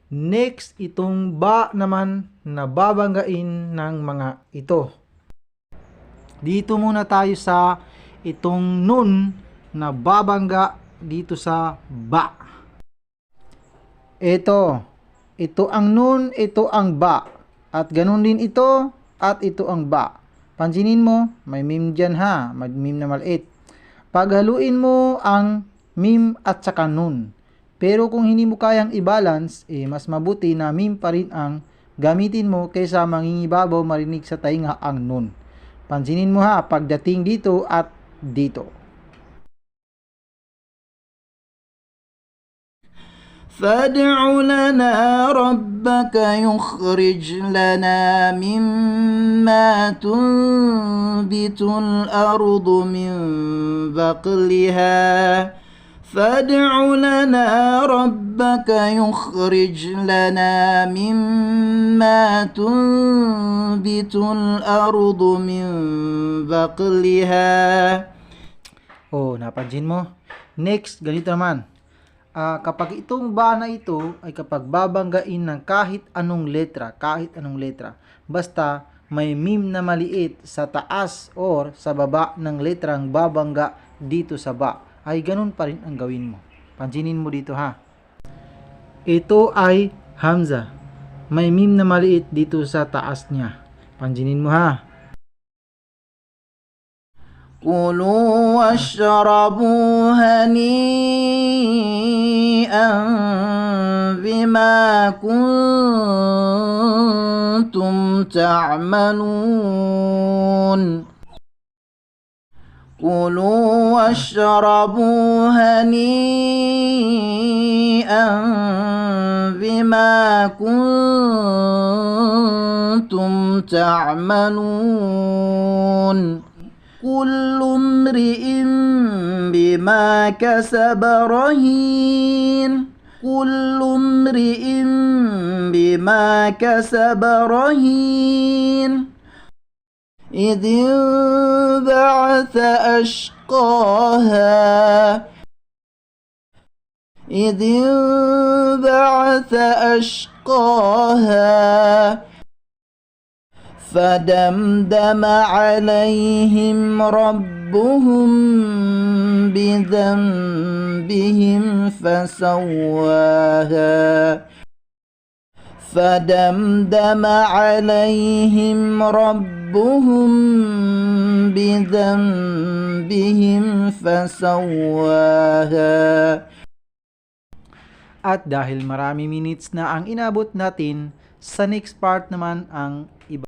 Next, itong ba naman na babanggain ng mga ito. Dito muna tayo sa itong nun na babangga dito sa ba. Ito ang nun, ito ang ba. At ganun din ito, at ito ang ba. Pansinin mo, may meme dyan ha, may meme na maliit. Paghaluin mo ang meme at saka nun. Pero kung hindi mo kayang i-balance, mas mabuti na meme pa rin ang gamitin mo kaysa mangingibabaw marinig sa tainga ang nun. Pansinin mo ha, pagdating dito at dito. فادع لنا ربك يخرج لنا مما تنبت الأرض من بقلها فادع لنا ربك يخرج لنا مما تنبت الأرض من بقلها. Napansin mo? Next, ganito naman. Kapag itong ba na ito ay kapag babanggain ng kahit anong letra, basta may meme na maliit sa taas or sa baba ng letrang babangga dito sa ba, ay ganun pa rin ang gawin mo. Pansinin mo dito ha. Ito ay Hamza. May meme na maliit dito sa taas niya. Pansinin mo ha. كلوا واشربوا هنيئا بما كنتم تعملون كلوا واشربوا هنيئا بما كنتم تعملون كل امرئ بما كسب رهين كل امرئ بما كسب رهين إذ انبعث أشقاها إذ انبعث أشقاها فدمدم عليهم ربهم بذنبهم فسواها فدمدم عليهم ربهم بذنبهم فسواها. At dahil marami minutes na ang inabot natin, sa next part naman ang iba.